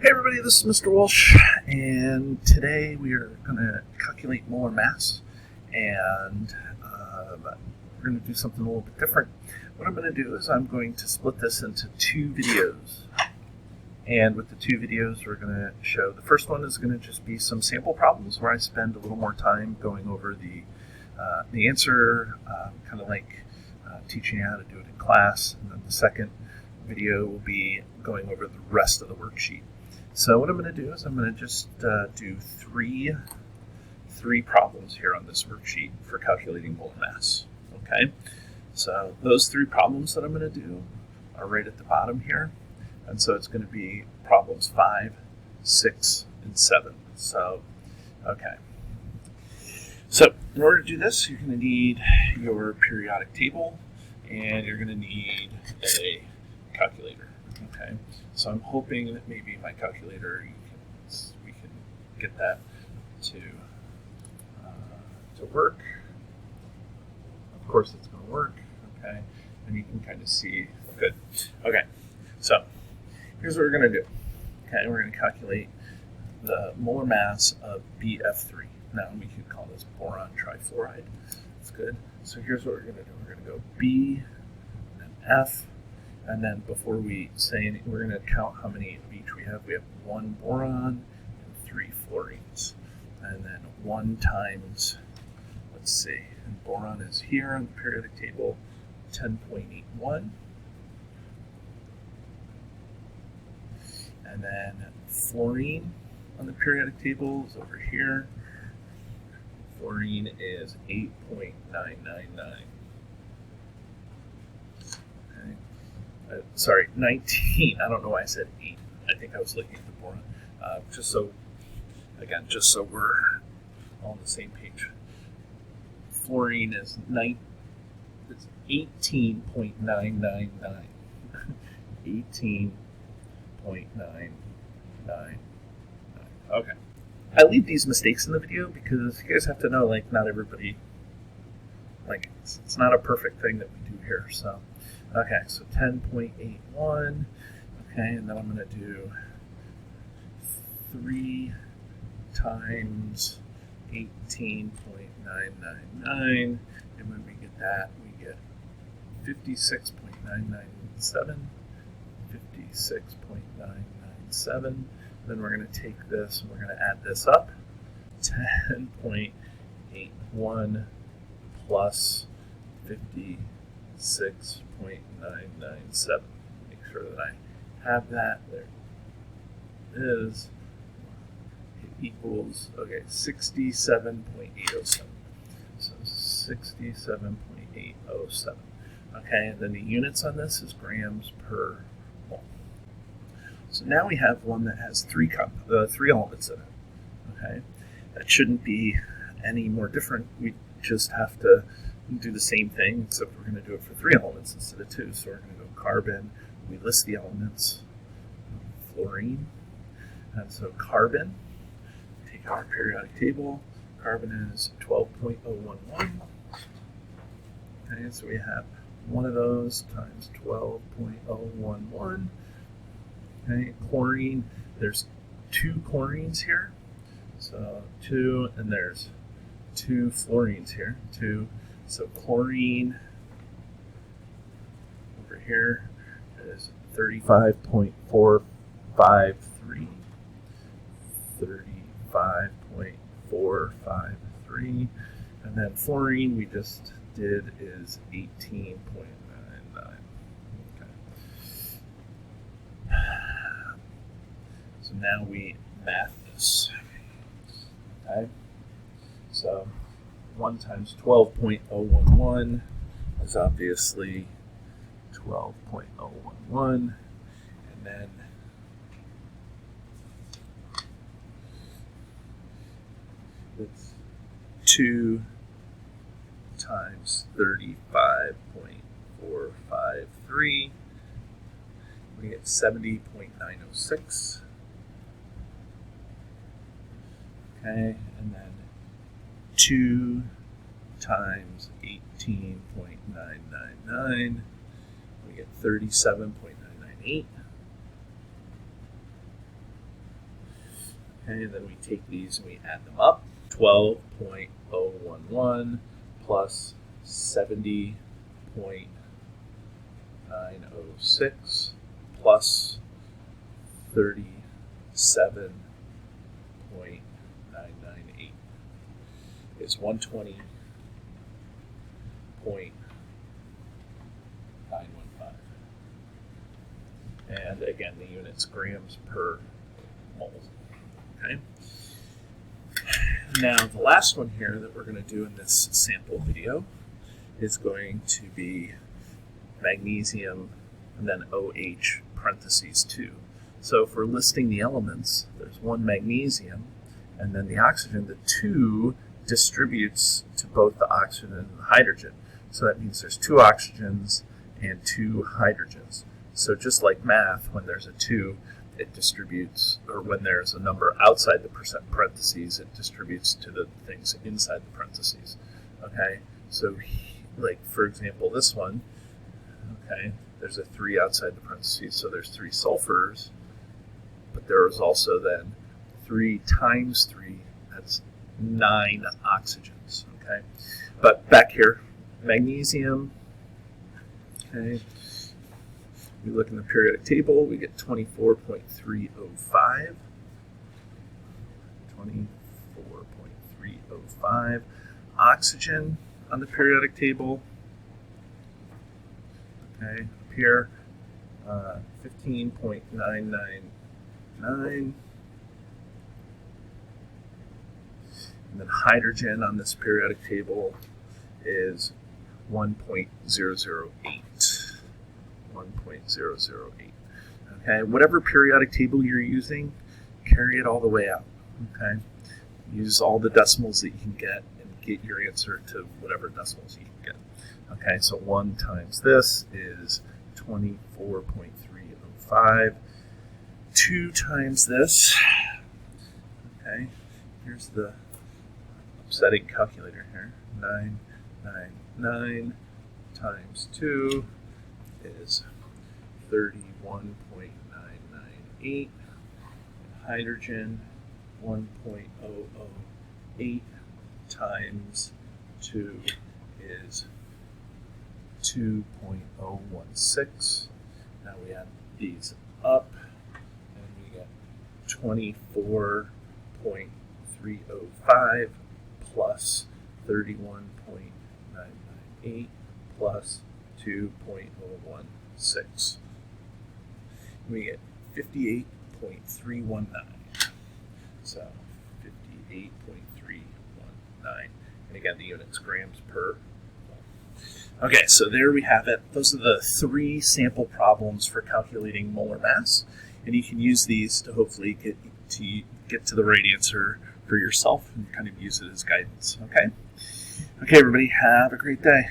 Hey everybody, this is Mr. Walsh, and today we are going to calculate molar mass, and we're going to do something a little bit different. What I'm going to do is I'm going to split this into two videos, and with the two videos we're going to show, the first one is going to just be some sample problems where I spend a little more time going over the answer, kind of like teaching you how to do it in class, and then the second video will be going over the rest of the worksheet. So what I'm going to do is I'm going to just do three problems here on this worksheet for calculating molar mass. Okay, so those three problems that I'm going to do are right at the bottom here, and so it's going to be problems 5, 6, and 7. So, okay. So in order to do this, you're going to need your periodic table, and you're going to need a calculator. Okay, so I'm hoping that maybe my calculator, we can get that to work. Of course, it's going to work. Okay, and you can kind of see. Good. Okay, so here's what we're going to do. Okay, we're going to calculate the molar mass of BF3. Now we could call this boron trifluoride. That's good. So here's what we're going to do. We're going to go B and then F. And then before we say anything, we're going to count how many of each we have. We have 1 boron and 3 fluorines. And then 1 times, let's see, and boron is here on the periodic table, 10.81. And then fluorine on the periodic table is over here. Fluorine is 8.999. Sorry, 19. I don't know why I said 8. I think I was looking at the boron. Just so we're all on the same page. Fluorine is 18.999. 18.999. Okay. I leave these mistakes in the video because you guys have to know, like, not everybody, like, it's not a perfect thing that we do here, so. Okay, so 10.81, okay, and then I'm going to do 3 times 18.999, and when we get that, we get 56.997, 56.997, then we're going to take this and we're going to add this up, 10.81 plus 56.997. Make sure that I have that. There it is. It equals, okay, 67.807. So 67.807. Okay, and then the units on this is grams per mole. So now we have one that has three elements in it. Okay, that shouldn't be any more different. We just have to do the same thing, except we're going to do it for 3 elements instead of 2. So we're going to go carbon. We list the elements. Fluorine. And so carbon, take our periodic table. Carbon is 12.011. Okay, so we have one of those times 12.011. Okay, chlorine, there's 2 chlorines here. So 2, and there's 2 fluorines here. 2. So chlorine over here is 35.453. 35.453. And then fluorine we just did is 18.99. Okay. So now we math this. Okay. So 1 times 12.011 is obviously 12.011, and then it's 2 times 35.453. We get 70.906. Okay, and then 2 times 18.999, we get 37.998. Okay, and then we take these and we add them up. 12.011 plus 70.906 plus 37.998 is 120.915. And again, the unit's grams per mole. Okay. Now, the last one here that we're going to do in this sample video is going to be magnesium and then OH parentheses 2. So if we're listing the elements, there's one magnesium, and then the oxygen, the 2 distributes to both the oxygen and the hydrogen. So that means there's 2 oxygens and 2 hydrogens. So just like math, when there's a 2, it distributes, or when there's a number outside the parentheses, it distributes to the things inside the parentheses. Okay, so like for example, this one, okay, there's a 3 outside the parentheses, so there's 3 sulfurs, but there is also then 3 times 3, that's 9 oxygens. Okay, but back here, magnesium, okay, we look in the periodic table, we get 24.305. 24.305. Oxygen on the periodic table, okay, up here, 15.999. And then hydrogen on this periodic table is 1.008. 1.008. Okay, whatever periodic table you're using, carry it all the way out. Okay, use all the decimals that you can get and get your answer to whatever decimals you can get. Okay, so 1 times this is 24.305. 2 times this, okay, here's the upsetting calculator here, 999 times 2 is 31.998. Hydrogen, 1.008 times 2 is 2.016. Now we add these up and we get 24.305 plus 31.998 plus 2.016. We get 58.319. So 58.319. And again, the unit's grams per mole. Okay, so there we have it. Those are the 3 sample problems for calculating molar mass. And you can use these to hopefully get to the right answer for yourself and kind of use it as guidance. Okay? Okay, everybody, have a great day.